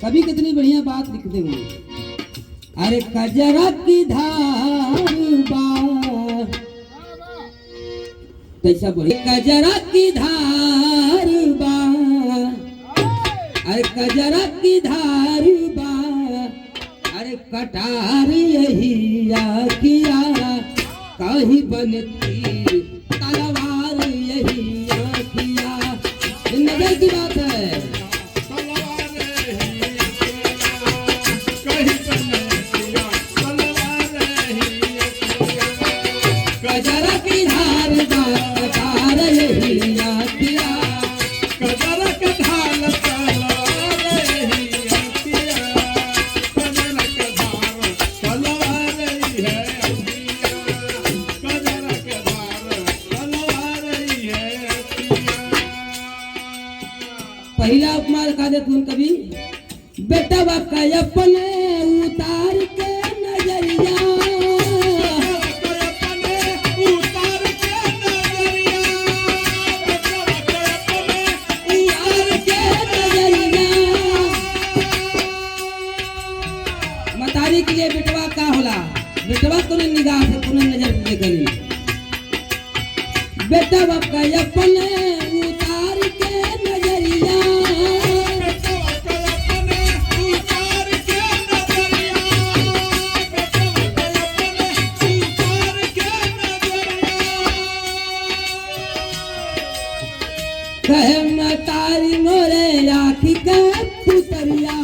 कभी कितनी बढ़िया बात लिखते हुए, अरे कजरा की धार बा, कैसा बोले, कजरा की धार बा, अरे कजरा की धार बा, अरे कटार यही आखिया, कहीं बनती तलवार यही आखिया। नजर की बात है, कजरा की धार बा, कटार यही आखिया, कजरा का धार तलवार यही आखिया, कजरा का धार तलवार यही है आखिया, कजरा का धार तलवार यही है आखिया। पहला उपमा दिखा दे तुम कभी, बेटा बाका अपने उतार के नजरिया, मतारी के लिए बेटवा का होला, बेटवा तूने निगाह से तूने नजर से करी, बेटा बाका अपने उतार के नजरिया, कहे मतारी मोरे राखी के पुतरिया,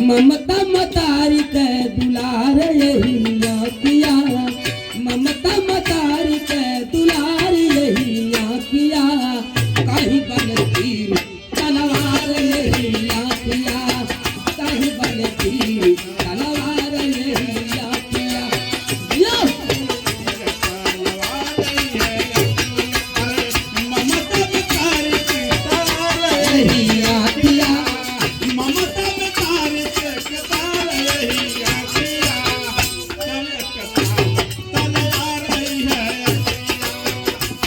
ममता मतारी के दुलार यही आखिया, ममता मतारी के दुलार यही आखिया, कहीं बनती तलवार यही आखिया, कहीं बनती तलवार यही आखिया। यो ममता बिचारी की तार यही आखिया, ममता बिचारी के तार यही आखिया, तलवार यही है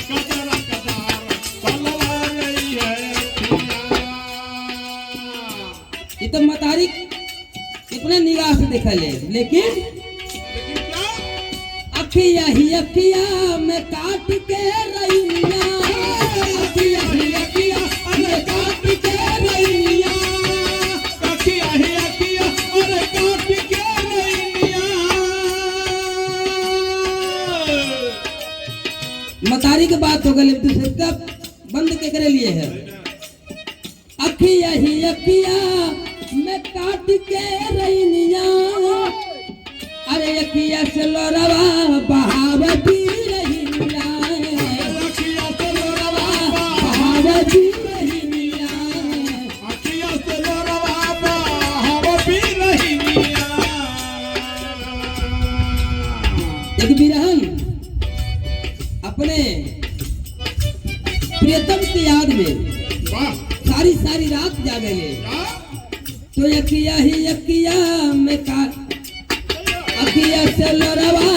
कजरा का धार तलवार यही है आखिया। ये तो मतारी इतने निगाह से देखा ले, लेकिन लेकिन क्या अखिया ही अखिया में काट के रैया, अखिया ही अखिया में काट के रैया, अखिया ही अखिया और काट के रैनिया। मतारी के बात हो गई, दूसरे का बंद के करे लिए है, अखिया ही अखिया में काट के रैनिया, अरे अखिया से लोरवा बहावती रैनिया, अखिया से लोरवा बहावती रैनिया, अखिया से लोरवा बहावती रैनिया। एक बिरहन अपने प्रियतम की याद में वाह सारी सारी रात जागेले, क्या तो अखिया ही अखिया में का अखिया से लोरवा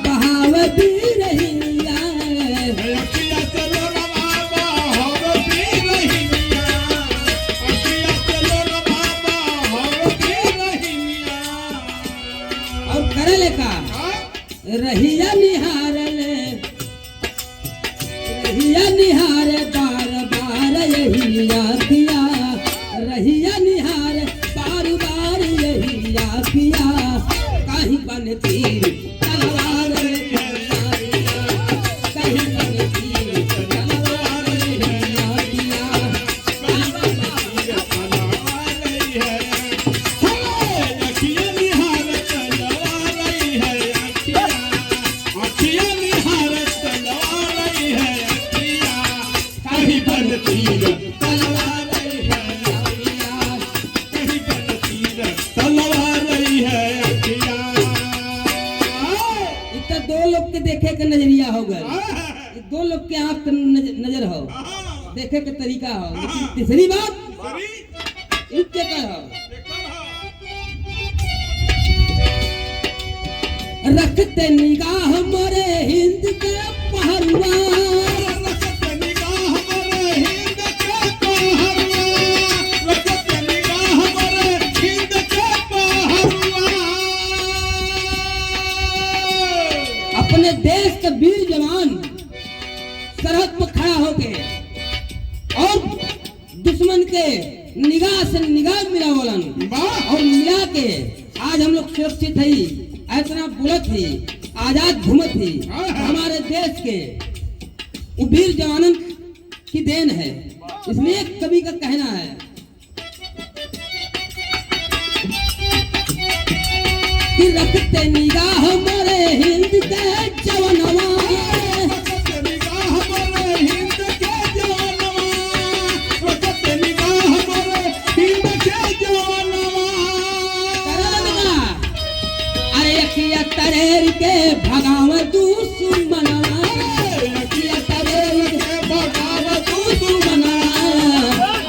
बहावती रैनिया, अखिया से लोरवा बहावती रैनिया, अखिया से लोरवा बहावती रैनिया। और करे लेका रहिया निहारले, रहिया निहारे बार बार यही आखिया, रहिया निहारे बार बार यही आखिया, कहीं बनती तलवार यही आखिया, कहीं बनती तलवार यही आखिया, कहीं बनती तलवार यही है अखिया निहार तलवार यही है अखिया, अखिया निहार तलवार यही है अखिया, कहीं बनती तलवार यही आखिया, कहीं बनती तलवार यही है अखिया। इतना दो लोग के देखे के नजरिया हो गए, दो लोग के आंख के नजर हो, देखे के तरीका हो, लेकिन तीसरी बात सरी इनके का हो, देखा रहा रखते निगाह मोरे हिंद के पहरुआ, रखत निगाह मोरे हिंद के पहरुआ, रखत निगाह मोरे हिंद के पहरुआ। अपने देश के वीर जवान सरहद पर खड़ा होके और दुश्मन के निगाह से निगाह मिलावलन और मिला के आज हम लोग सुरक्षित है, इतना बुलंद थी, आजाद घूमत थी। हमारे देश के वो वीर जवानों की देन है। इसलिए कवि का कहना है कि रखते निगाह मोरे हिंद के जवानवा, रखत निगाह मोरे हिंद के जवानवा, रखत निगाह मोरे हिंद के जवानवा। अरे अखिया तरेर के भगाव दुश्मनवा, अखिया तरेर के भगाव दुश्मनवा,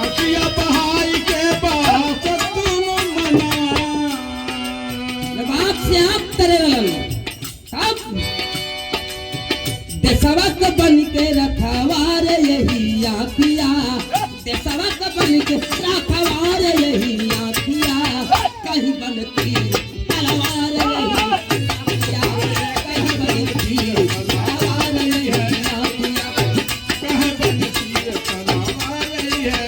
अखिया बहाई के बात तुम मना। जब आप से आप तरेरलन तब देशवक बन के रखवार यही आखिया, देशवक बन के रखवार यही आखिया, कहीं बनती तलवार यही आखिया, कहीं बनती तलवार यही आखिया। कह बनती तलवार रही है,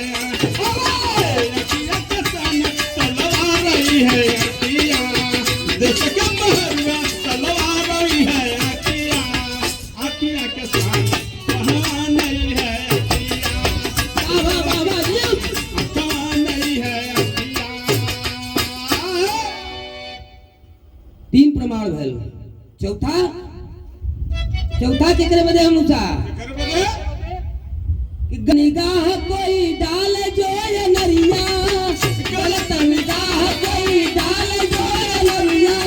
अखिया के सन तलवार रही है अखिया, देश के महरुआ तलवार रही है अखिया, अखिया के सन तलवार नहीं है अखिया, बाबा बाबा जी तलवार नहीं है अखिया। तीन प्रमाण भैल। चौथा केकरे बदे हम उठा कर बोले कि निगाह कोई डाल जो ये नरिया, गलत निगाह कोई डाल जो ये नरिया,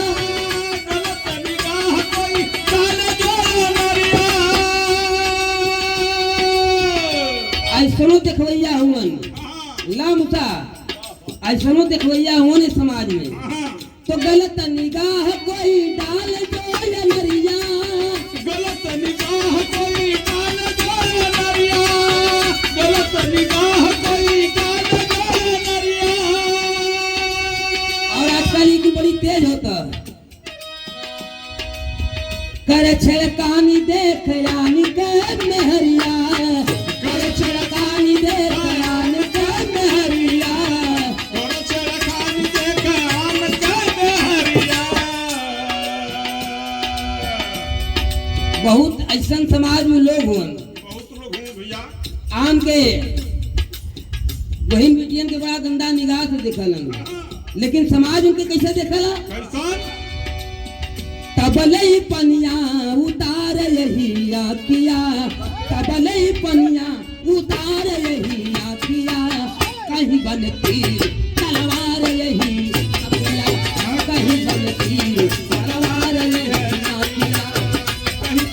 गलत निगाह कोई डाल जो नरिया। ऐसनो देखवैया हुवन लामुता, ऐसनो देखवैया हुवन इस समाज में। तो गलत निगाह कोई डाल जो ये नरिया, गलत निगाह कोई डाल जो नरिया, गलत निगाह कोई डाल जो नरिया। और आजकल की बड़ी तेज होता कर छड़कानी देख यानी के मेहरिया, कर छड़कानी देख यानी के मेहरिया। और चरखानी देख आम का हरिया। बहुत ऐसा समाज में लोग हुए बहुत लोग हैं भैया, आम के बहन बेटियन के बड़ा गंदा निगाह से देखलन, लेकिन समाज उनके कैसे देखला? कैसन तबले पनिया उतार यही आखिया, तबले पनिया उतार यही आखिया, कहीं बनती तलवार यही आखिया, कहीं बनती तलवार यही आखिया। कहीं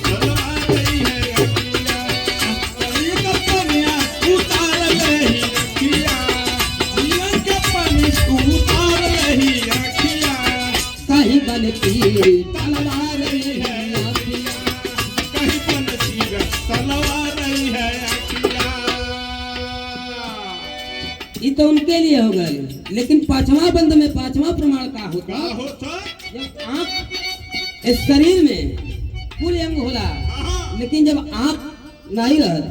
तलवार रही है अखिया, कहीं का पनिया उतार रही अखिया, जीवन के पानी उतार रही अखिया, कहीं बनती तलवार यही आखिया। कहीं बनती तलवार रही है अखिया। ये तो उनके लिए हो गए, लेकिन पांचवा बंद में पांचवा प्रमाण का होता का होता जब आंख इस शरीर में पूरे अंग होला, लेकिन जब आंख नहीं रहत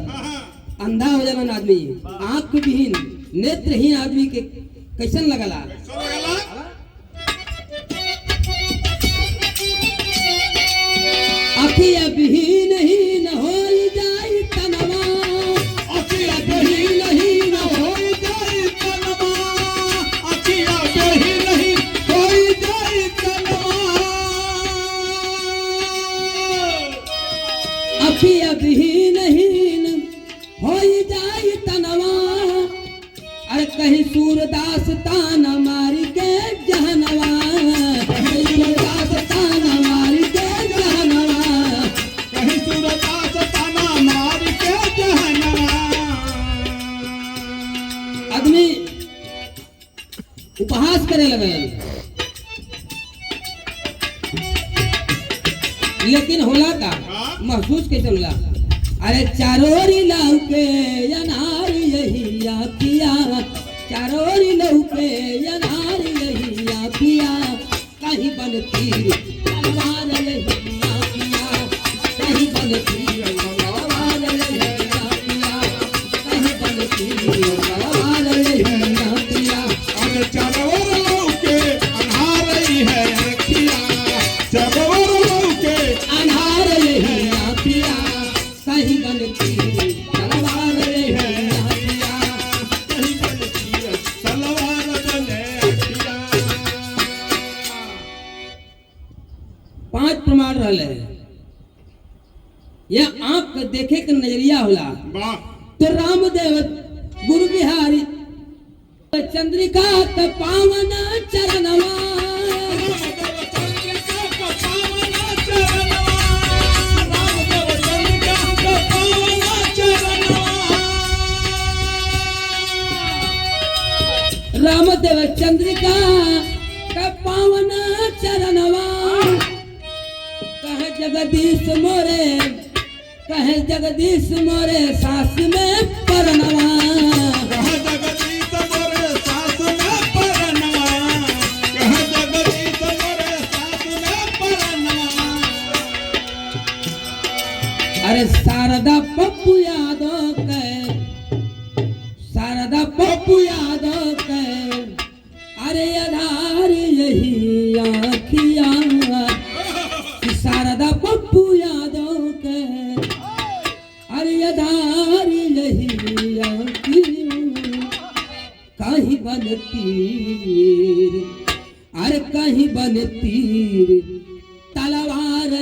अंधा हो जाना आदमी, आंख के विहीन नेत्रहीन आदमी के कैसन लगला? अखिया विहीन हीन हो जाई तनवा, अखिया विहीन हीन हो जाई तलवा, अखिया बही नहीं कोई जाई तलवा। अखिया विहीन हीन हो जाई तनवा, अरे कहीं सूरदास तान मारी के जहनवा, कहीं सूरदास तान मारी के जहनवा। लेकिन होला का हाँ? महसूस कैसे होला? अरे चारोरी लौके अनार यही आखिया, चारोरी लौके अनार यही आखिया, कहीं बन तीर तलवार यही आखिया, कहीं बन तीर तलवार यही आखिया, कहीं बन तीर तलवार यही आखिया। अरे चरवर लौके अन्हार रही है आँखिया, चरवर लौके अनार यही आखिया, कहीं बन तीर तलवार यही आखिया। कहीं बनती है तलवार बने आँखिया। 5 प्रमाण रहले। यह आंख के देखे के नजरिया होला। वाह तो रामदेव गुरु बिहारी चंद्रिका के पावन चरणवा, रामदेव चंद्रिका का पावन चरणवा, रामदेव चंद्रिका का पावन चरणवा। रामदेव चंद्रिका के पावन चरणवा, कहे जगदीश मोरे, कहे जगदीश मोरे सास में परनवा। कह जगदीश मोरे सास में परनवा, कह जगदीश मोरे सास में परनवा। अरे शारदा पप्पू यादव के, शारदा पप्पू यादव के, अरे आधार यही आखिया, शारदा पप्पू यादव के, अरे आधार यही आखिया, कहीं बन तीर, अरे कहीं बन तीर तलवार